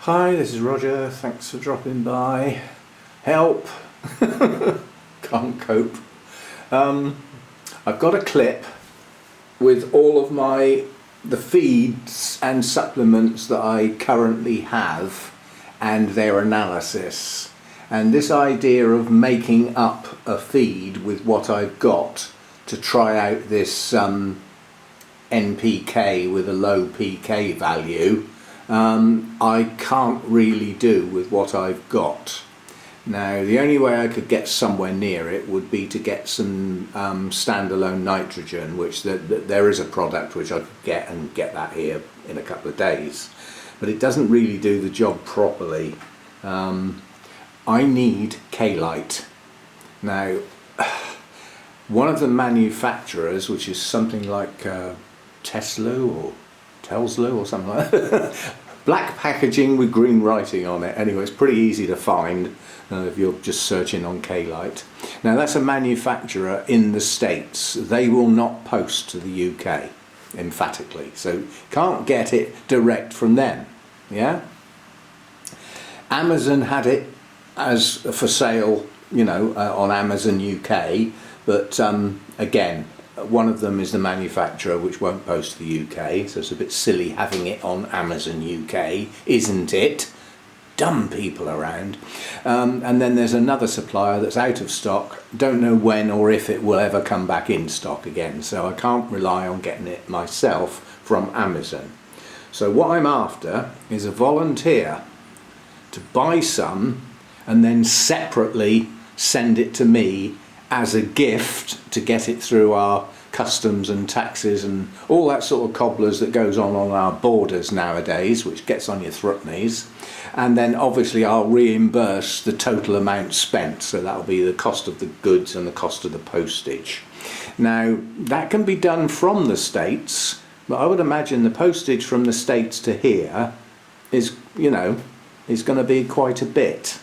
Hi, this is Roger. Thanks for dropping by. Help! Can't cope. I've got a clip with all of the feeds and supplements that I currently have and their analysis. And this idea of making up a feed with what I've got to try out this NPK with a low PK value, I can't really do with what I've got. Now, the only way I could get somewhere near it would be to get some standalone nitrogen, which there is a product which I could get that here in a couple of days, but it doesn't really do the job properly. I need K-Lite. Now, one of the manufacturers, which is something like Tesla or Telsla or something like that, black packaging with green writing on it. Anyway, it's pretty easy to find if you're just searching on K-Lite. Now, that's a manufacturer in the States. They will not post to the UK, emphatically. So can't get it direct from them. Yeah. Amazon had it as for sale, you know, on Amazon UK, but again, one of them is the manufacturer which won't post to the UK, so it's a bit silly having it on Amazon UK, isn't it? Dumb people around. And then there's another supplier that's out of stock, don't know when or if it will ever come back in stock again, so I can't rely on getting it myself from Amazon. So what I'm after is a volunteer to buy some and then separately send it to me as a gift to get it through our customs and taxes and all that sort of cobblers that goes on our borders nowadays, which gets on your throatneys. And then obviously I'll reimburse the total amount spent, so that'll be the cost of the goods and the cost of the postage. Now, that can be done from the States, but I would imagine the postage from the States to here is, you know, is going to be quite a bit.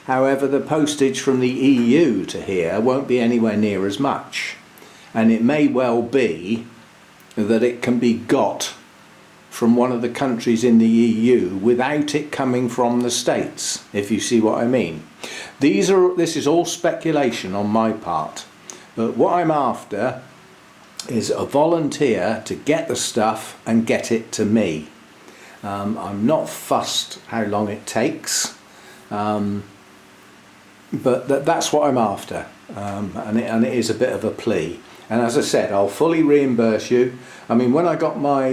However, the postage from the EU to here won't be anywhere near as much. And it may well be that it can be got from one of the countries in the EU without it coming from the States, if you see what I mean. This is all speculation on my part. But what I'm after is a volunteer to get the stuff and get it to me. I'm not fussed how long it takes. But that's what I'm after, and it is a bit of a plea. And as I said, I'll fully reimburse you. I mean, when I got my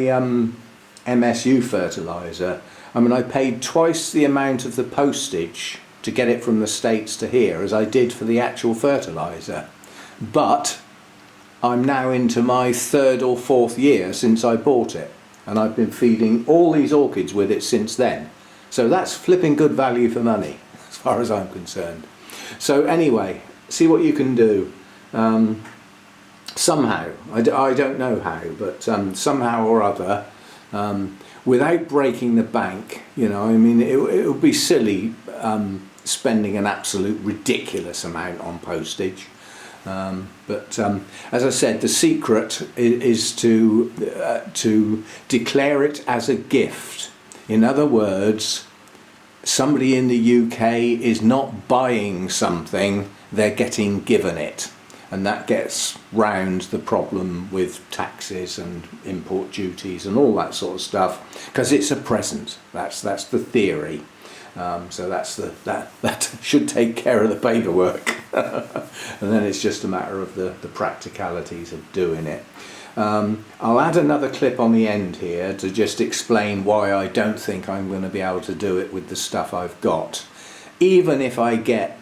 MSU fertiliser, I mean, I paid twice the amount of the postage to get it from the States to here as I did for the actual fertiliser. But I'm now into my 3rd or 4th year since I bought it, and I've been feeding all these orchids with it since then. So that's flipping good value for money, as far as I'm concerned. So anyway, see what you can do. Somehow, I don't know how, but somehow or other, without breaking the bank, you know, I mean, it would be silly spending an absolute ridiculous amount on postage. But as I said, the secret is to declare it as a gift. In other words, somebody in the UK is not buying something, they're getting given it. And that gets round the problem with taxes and import duties and all that sort of stuff, because it's a present. That's the theory. So that should take care of the paperwork. And then it's just a matter of the practicalities of doing it. I'll add another clip on the end here to just explain why I don't think I'm going to be able to do it with the stuff I've got, even if I get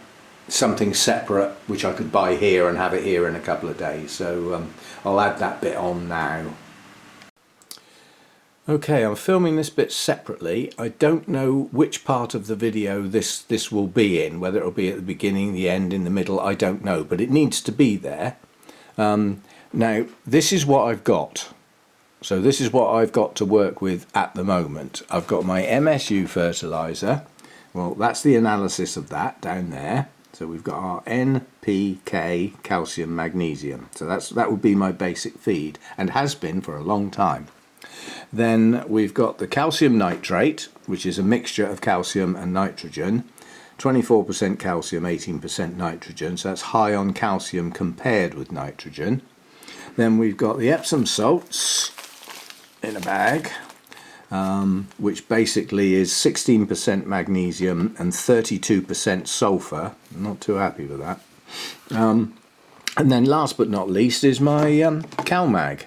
something separate which I could buy here and have it here in a couple of days. So I'll add that bit on now. Okay, I'm filming this bit separately. I don't know which part of the video this will be in, whether it'll be at the beginning, the end, in the middle, I don't know, but it needs to be there. Now, this is what I've got. So this is what I've got to work with at the moment. I've got my MSU fertiliser. Well, that's the analysis of that down there. So we've got our NPK, calcium, magnesium. So that would be my basic feed, and has been for a long time. Then we've got the calcium nitrate, which is a mixture of calcium and nitrogen. 24% calcium, 18% nitrogen, so that's high on calcium compared with nitrogen. Then we've got the Epsom salts in a bag, which basically is 16% magnesium and 32% sulfur. I'm not too happy with that. And then last but not least is my CalMag.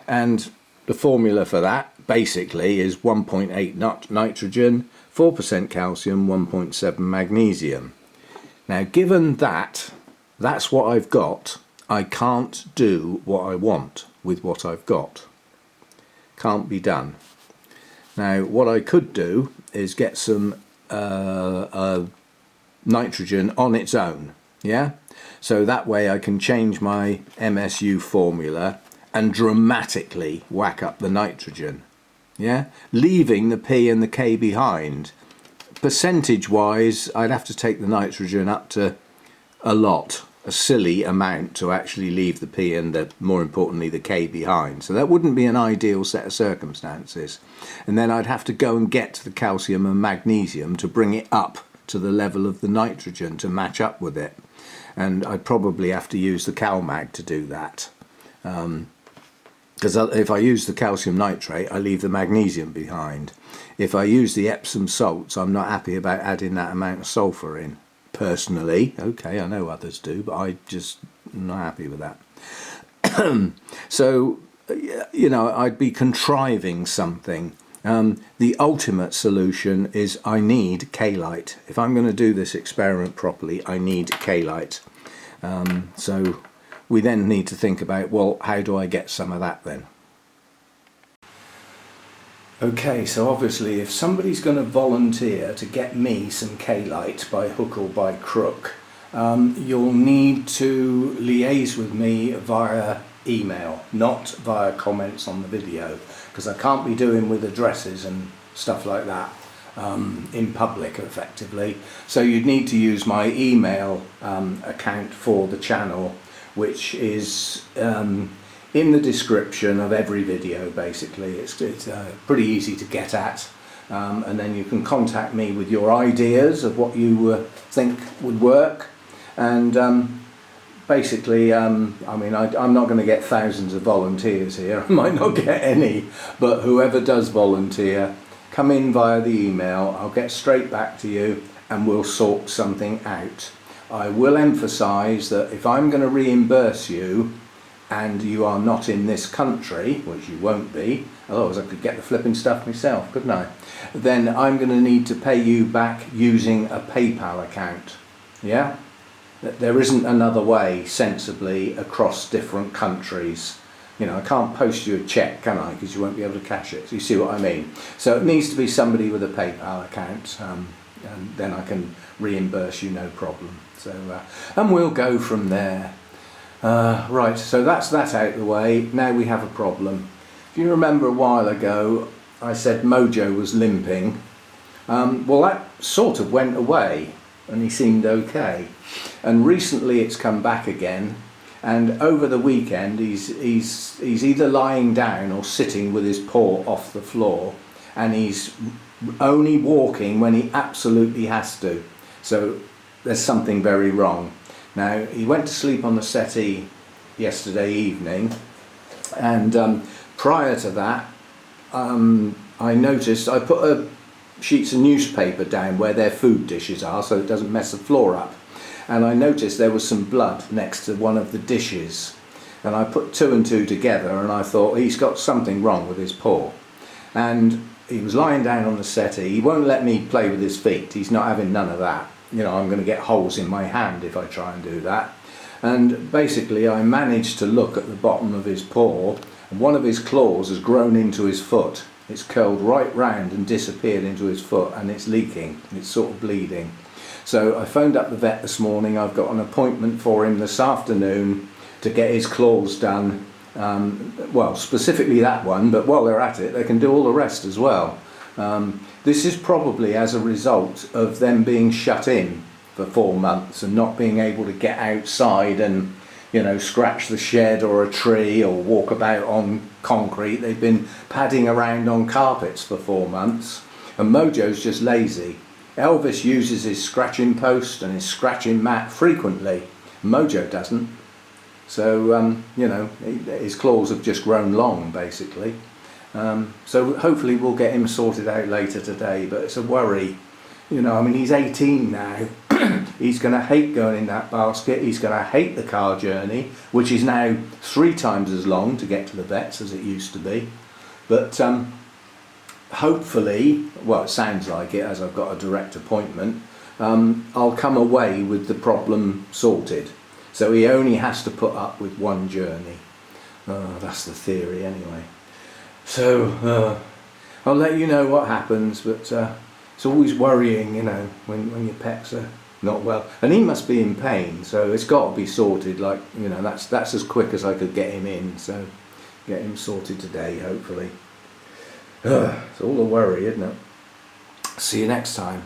And the formula for that basically is 1.8 nitrogen, 4% calcium, 1.7 magnesium. Now, given that that's what I've got, I can't do what I want with what I've got. Can't be done. Now, what I could do is get some nitrogen on its own, yeah? So that way I can change my MSU formula and dramatically whack up the nitrogen, yeah? Leaving the P and the K behind. Percentage wise, I'd have to take the nitrogen up to a lot, a silly amount, to actually leave the P and more importantly the K behind. So that wouldn't be an ideal set of circumstances. And then I'd have to go and get the calcium and magnesium to bring it up to the level of the nitrogen to match up with it. And I'd probably have to use the CalMag to do that. Because if I use the calcium nitrate, I leave the magnesium behind. If I use the Epsom salts, I'm not happy about adding that amount of sulfur in. Personally, okay, I know others do, but I just not happy with that. So, you know, I'd be contriving something. The ultimate solution is I need K-Lite. If I'm going to do this experiment properly, I need K-Lite. So we then need to think about, well, how do I get some of that then? Okay, so obviously if somebody's going to volunteer to get me some K-Lite by hook or by crook, you'll need to liaise with me via email, not via comments on the video, because I can't be doing with addresses and stuff like that in public effectively. So you'd need to use my email account for the channel, which is in the description of every video. Basically it's pretty easy to get at, and then you can contact me with your ideas of what you think would work. And basically, I mean, I'm not going to get thousands of volunteers here. I might not get any, but whoever does volunteer, come in via the email. I'll get straight back to you and we'll sort something out. I will emphasise that if I'm going to reimburse you and you are not in this country, which you won't be, otherwise I could get the flipping stuff myself, couldn't I? Then I'm going to need to pay you back using a PayPal account, yeah? There isn't another way sensibly across different countries. You know, I can't post you a cheque, can I? Because you won't be able to cash it. So you see what I mean? So it needs to be somebody with a PayPal account, and then I can reimburse you, no problem. So, and we'll go from there. Right, so that's that out of the way. Now we have a problem. If you remember a while ago, I said Mojo was limping. Well, that sort of went away and he seemed okay. And recently it's come back again. And over the weekend he's either lying down or sitting with his paw off the floor, and he's only walking when he absolutely has to. So there's something very wrong. Now, he went to sleep on the settee yesterday evening, and prior to that I noticed I put sheets of newspaper down where their food dishes are so it doesn't mess the floor up, and I noticed there was some blood next to one of the dishes, and I put two and two together and I thought he's got something wrong with his paw. And he was lying down on the settee. He won't let me play with his feet, he's not having none of that. You know, I'm going to get holes in my hand if I try and do that. And basically I managed to look at the bottom of his paw, and one of his claws has grown into his foot. It's curled right round and disappeared into his foot, and it's leaking, and it's sort of bleeding. So I phoned up the vet this morning. I've got an appointment for him this afternoon to get his claws done. Well, specifically that one, but while they're at it they can do all the rest as well. This is probably as a result of them being shut in for 4 months and not being able to get outside and, you know, scratch the shed or a tree or walk about on concrete, they've been padding around on carpets for 4 months, and Mojo's just lazy. Elvis uses his scratching post and his scratching mat frequently. Mojo doesn't. So, you know, his claws have just grown long, basically. So hopefully we'll get him sorted out later today, but it's a worry. You know, I mean, he's 18 now. He's going to hate going in that basket. He's going to hate the car journey, which is now 3 times as long to get to the vets as it used to be. But hopefully, well, it sounds like it, as I've got a direct appointment, I'll come away with the problem sorted. So he only has to put up with 1 journey. That's the theory anyway. So I'll let you know what happens, but it's always worrying, you know, when your pets are not well. And he must be in pain, so it's got to be sorted. Like, you know, that's as quick as I could get him in. So get him sorted today, hopefully. It's all a worry, isn't it? See you next time.